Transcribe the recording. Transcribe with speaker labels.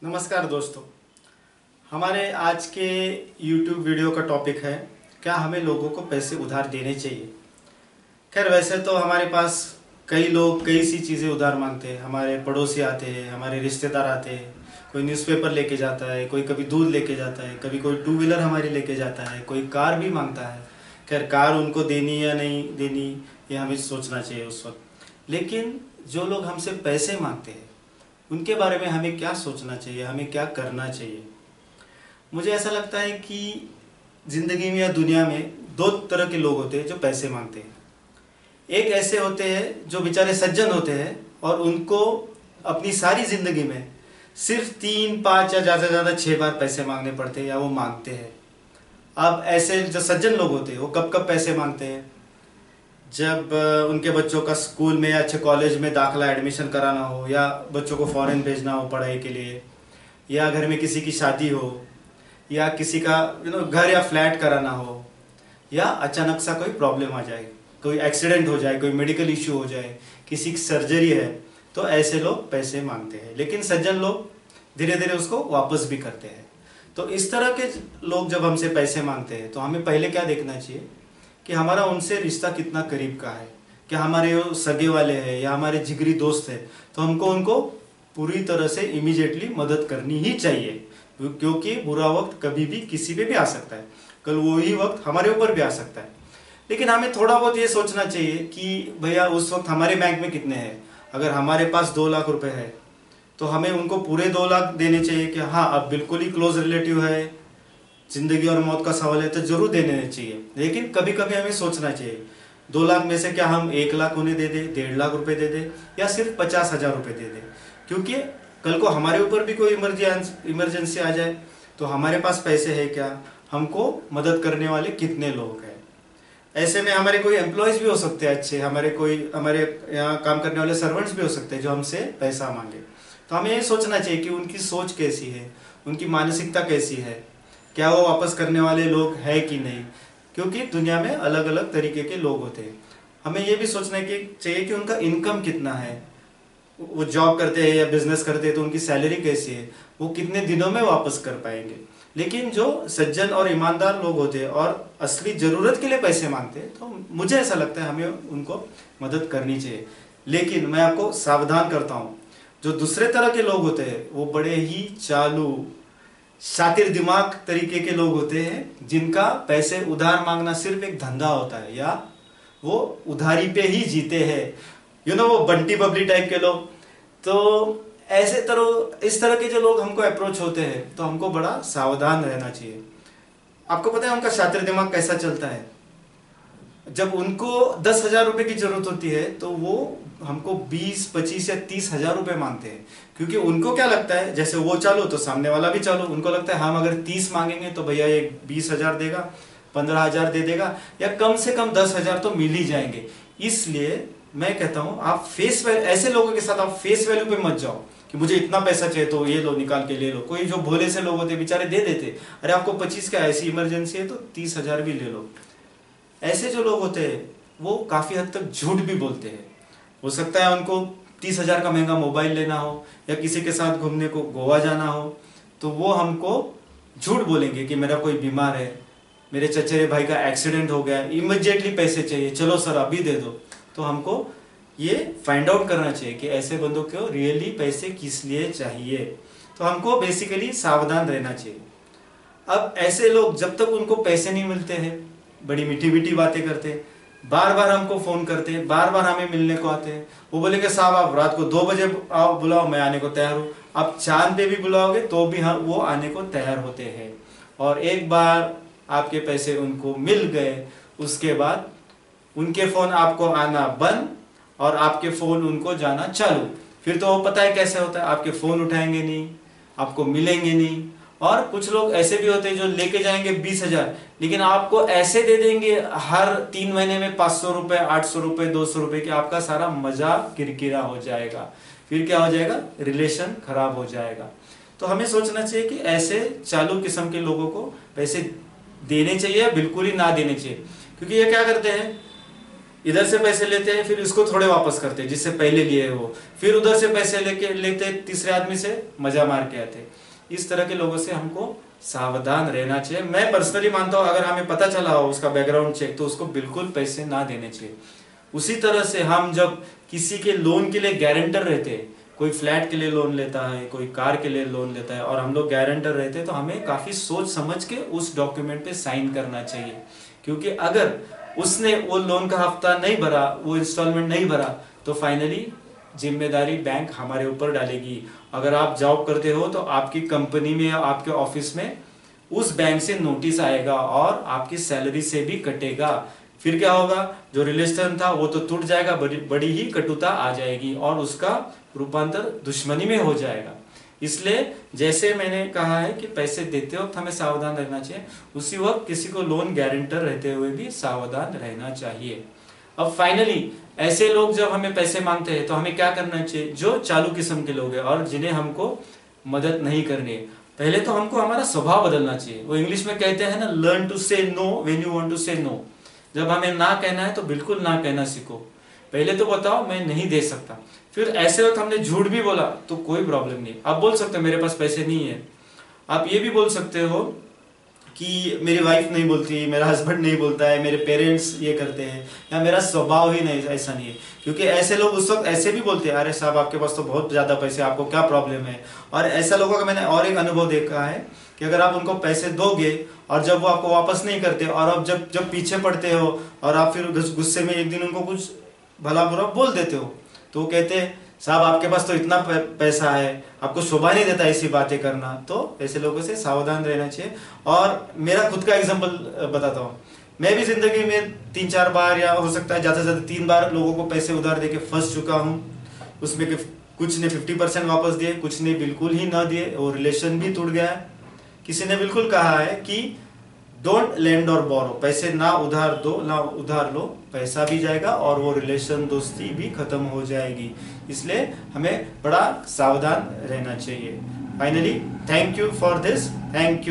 Speaker 1: नमस्कार दोस्तों, हमारे आज के YouTube वीडियो का टॉपिक है क्या हमें लोगों को पैसे उधार देने चाहिए। खैर वैसे तो हमारे पास कई लोग कई सी चीज़ें उधार मांगते हैं। हमारे पड़ोसी आते हैं, हमारे रिश्तेदार आते हैं, कोई न्यूज़पेपर लेके जाता है, कोई कभी दूध लेके जाता है, कभी कोई टू व्हीलर हमारी लेके जाता है, कोई कार भी मांगता है। खैर कार उनको देनी या नहीं देनी ये हमें सोचना चाहिए उस वक्त। लेकिन जो लोग हमसे पैसे मांगते हैं उनके बारे में हमें क्या सोचना चाहिए, हमें क्या करना चाहिए। मुझे ऐसा लगता है कि ज़िंदगी में या दुनिया में दो तरह के लोग होते हैं जो पैसे मांगते हैं। एक ऐसे होते हैं जो बेचारे सज्जन होते हैं और उनको अपनी सारी ज़िंदगी में सिर्फ 3-5 या ज़्यादा से ज़्यादा 6 बार पैसे मांगने पड़ते हैं या वो मांगते हैं। अब ऐसे जो सज्जन लोग होते हैं वो कब कब पैसे मांगते हैं? जब उनके बच्चों का स्कूल में या अच्छे कॉलेज में दाखला एडमिशन कराना हो, या बच्चों को फॉरेन भेजना हो पढ़ाई के लिए, या घर में किसी की शादी हो, या किसी का घर या फ्लैट कराना हो, या अचानक सा कोई प्रॉब्लम आ जाए, कोई एक्सीडेंट हो जाए, कोई मेडिकल इश्यू हो जाए, किसी की सर्जरी है, तो ऐसे लोग पैसे मांगते हैं। लेकिन सज्जन लोग धीरे धीरे उसको वापस भी करते हैं। तो इस तरह के लोग जब हमसे पैसे मांगते हैं तो हमें पहले क्या देखना चाहिए कि हमारा उनसे रिश्ता कितना करीब का है। क्या हमारे वो सगे वाले हैं या हमारे जिगरी दोस्त हैं, तो हमको उनको पूरी तरह से इमीडिएटली मदद करनी ही चाहिए, क्योंकि बुरा वक्त कभी भी किसी पे भी आ सकता है, कल वही वक्त हमारे ऊपर भी आ सकता है। लेकिन हमें थोड़ा बहुत ये सोचना चाहिए कि भैया उस वक्त हमारे बैंक में कितने हैं। अगर हमारे पास 2 लाख रुपए है तो हमें उनको पूरे 2 लाख देने चाहिए कि हाँ अब बिल्कुल ही क्लोज रिलेटिव है, जिंदगी और मौत का सवाल है, तो जरूर देने चाहिए। लेकिन कभी कभी हमें सोचना चाहिए 2 लाख में से क्या हम 1 लाख उन्हें दे दे, 1.5 लाख रुपए दे दे, या सिर्फ 50,000 रुपए दे दे। क्योंकि कल को हमारे ऊपर भी कोई इमरजेंसी आ जाए तो हमारे पास पैसे है क्या, हमको मदद करने वाले कितने लोग हैं। ऐसे में हमारे कोई एम्प्लॉयज भी हो सकते हैं अच्छे, हमारे यहाँ काम करने वाले सर्वेंट्स भी हो सकते हैं जो हमसे पैसा मांगे। तो हमें ये सोचना चाहिए कि उनकी सोच कैसी है, उनकी मानसिकता कैसी है, क्या वो वापस करने वाले लोग है कि नहीं। क्योंकि दुनिया में अलग अलग तरीके के लोग होते हैं। हमें ये भी सोचना चाहिए कि उनका इनकम कितना है, वो जॉब करते हैं या बिजनेस करते हैं तो उनकी सैलरी कैसी है, वो कितने दिनों में वापस कर पाएंगे। लेकिन जो सज्जन और ईमानदार लोग होते हैं और असली ज़रूरत के लिए पैसे मांगते हैं तो मुझे ऐसा लगता है हमें उनको मदद करनी चाहिए। लेकिन मैं आपको सावधान करता हूँ, जो दूसरे तरह के लोग होते हैं वो बड़े ही चालू शातिर दिमाग तरीके के लोग होते हैं, जिनका पैसे उधार मांगना सिर्फ एक धंधा होता है या वो उधारी पे ही जीते हैं। वो बंटी बबली टाइप के लोग। तो इस तरह के जो लोग हमको अप्रोच होते हैं तो हमको बड़ा सावधान रहना चाहिए। आपको पता है उनका शातिर दिमाग कैसा चलता है? जब उनको 10,000 रुपए की जरूरत होती है तो वो हमको 20, 25 या 30,000 रुपए मांगते हैं। क्योंकि उनको क्या लगता है, जैसे वो चालू तो सामने वाला भी चालू। उनको लगता है हम अगर 30 मांगेंगे तो भैया ये 20,000 देगा, 15,000 दे देगा, या कम से कम 10,000 तो मिल ही जाएंगे। इसलिए मैं कहता हूं आप ऐसे लोगों के साथ आप फेस वैल्यू पे मत जाओ कि मुझे इतना पैसा चाहिए तो ये लो निकाल के ले लो। कोई जो भोले से लोग होते बेचारे दे देते, अरे आपको 25 का ऐसी इमरजेंसी है तो 30,000 भी ले लो। ऐसे जो लोग होते हैं वो काफी हद तक झूठ भी बोलते हैं। हो सकता है उनको 30,000 का महंगा मोबाइल लेना हो या किसी के साथ घूमने को गोवा जाना हो, तो वो हमको झूठ बोलेंगे कि मेरा कोई बीमार है, मेरे चचेरे भाई का एक्सीडेंट हो गया, इमीडिएटली पैसे चाहिए, चलो सर अभी दे दो। तो हमको ये फाइंड आउट करना चाहिए कि ऐसे बंदों को रियली पैसे किस लिए चाहिए। तो हमको बेसिकली सावधान रहना चाहिए। अब ऐसे लोग जब तक उनको पैसे नहीं मिलते हैं बड़ी मीठी मीठी बातें करते हैं, बार बार हमको फोन करते हैं, बार बार हमें मिलने को आते हैं। वो बोलेंगे साहब आप रात को 2 बजे आओ, बुलाओ, मैं आने को तैयार हूँ। आप चांद पे भी बुलाओगे तो भी हम वो आने को तैयार होते हैं। और एक बार आपके पैसे उनको मिल गए उसके बाद उनके फोन आपको आना बंद और आपके फोन उनको जाना चालू। फिर तो वो पता है कैसे होता है, आपके फोन उठाएंगे नहीं, आपको मिलेंगे नहीं। और कुछ लोग ऐसे भी होते हैं जो लेके जाएंगे 20,000, लेकिन आपको ऐसे दे देंगे हर 3 महीने में 500 रुपए, 800 रुपए, 200 रुपए कि आपका सारा मजा किरकिरा हो जाएगा। फिर क्या हो जाएगा, रिलेशन खराब हो जाएगा। तो हमें सोचना चाहिए कि ऐसे चालू किस्म के लोगों को पैसे देने चाहिए या बिल्कुल ही ना देने चाहिए। क्योंकि ये क्या करते हैं, इधर से पैसे लेते हैं, फिर इसको थोड़े वापस करते हैं जिससे पहले लिए हो, फिर उधर से पैसे लेते तीसरे आदमी से मजा मार के आते। इस तरह के लोगों से हमको सावधान रहना चाहिए। मैं पर्सनली मानता हूँ अगर हमें पता चला हो उसका बैकग्राउंड चेक, तो उसको बिल्कुल पैसे ना देने चाहिए। उसी तरह से हम जब किसी के लोन के लिए गारंटर रहते हैं, कोई फ्लैट के लिए लोन लेता है, कोई कार के लिए लोन लेता है और हम लोग गारंटर रहते हैं, तो हमें काफी सोच समझ के उस डॉक्यूमेंट पे साइन करना चाहिए। क्योंकि अगर उसने वो लोन का हफ्ता नहीं भरा, वो इंस्टॉलमेंट नहीं भरा, तो फाइनली जिम्मेदारी बैंक हमारे ऊपर डालेगी। अगर आप जॉब करते हो तो आपकी कंपनी में या आपके ऑफिस में उस बैंक से नोटिस आएगा और आपकी सैलरी से भी कटेगा। फिर क्या होगा, जो रिलेशन था वो तो टूट जाएगा, बड़ी ही कटुता आ जाएगी और उसका रूपांतर दुश्मनी में हो जाएगा। इसलिए जैसे मैंने कहा है कि पैसे देते वक्त हमें सावधान रहना चाहिए, उसी वक्त किसी को लोन गारंटर रहते हुए भी सावधान रहना चाहिए। अब फाइनली ऐसे लोग जब हमें पैसे मांगते हैं तो हमें क्या करना चाहिए? जो चालू किस्म के लोग हैं और जिन्हें हमको मदद नहीं करनी है, पहले तो हमको हमारा स्वभाव बदलना चाहिए। वो इंग्लिश में कहते हैं ना, learn to say no when you want to say no. जब हमें ना कहना है तो बिल्कुल ना कहना सीखो। पहले तो बताओ मैं नहीं दे सकता। फिर ऐसे वक्त हमने झूठ भी बोला तो कोई प्रॉब्लम नहीं, आप बोल सकते हो मेरे पास पैसे नहीं है। आप ये भी बोल सकते हो कि मेरी वाइफ नहीं बोलती, मेरा हस्बैंड नहीं बोलता है, मेरे पेरेंट्स ये करते हैं, या मेरा स्वभाव ही नहीं ऐसा नहीं है। क्योंकि ऐसे लोग उस वक्त ऐसे भी बोलते हैं, अरे साहब आपके पास तो बहुत ज़्यादा पैसे, आपको क्या प्रॉब्लम है। और ऐसा लोगों का मैंने और एक अनुभव देखा है कि अगर आप उनको पैसे दोगे और जब वो आपको वापस नहीं करते और अब जब पीछे पड़ते हो और आप फिर गुस्से में एक दिन उनको कुछ भला बुरा बोल देते हो, तो वो कहते हैं साहब आपके पास तो इतना पैसा है, आपको शोभा नहीं देता ऐसी बातें करना। तो ऐसे लोगों से सावधान रहना चाहिए। और मेरा खुद का एग्जांपल बताता हूँ, मैं भी जिंदगी में 3-4 बार या हो सकता है ज़्यादा से ज़्यादा 3 बार लोगों को पैसे उधार देके फंस चुका हूँ। उसमें कुछ ने 50% वापस दिए, कुछ ने बिल्कुल ही ना दिए और रिलेशन भी टूट गया है। किसी ने बिल्कुल कहा है कि डोंट लेंड और बोरो, पैसे ना उधार दो ना उधार लो, पैसा भी जाएगा और वो रिलेशन दोस्ती भी खत्म हो जाएगी। इसलिए हमें बड़ा सावधान रहना चाहिए। Finally thank you for this, thank you.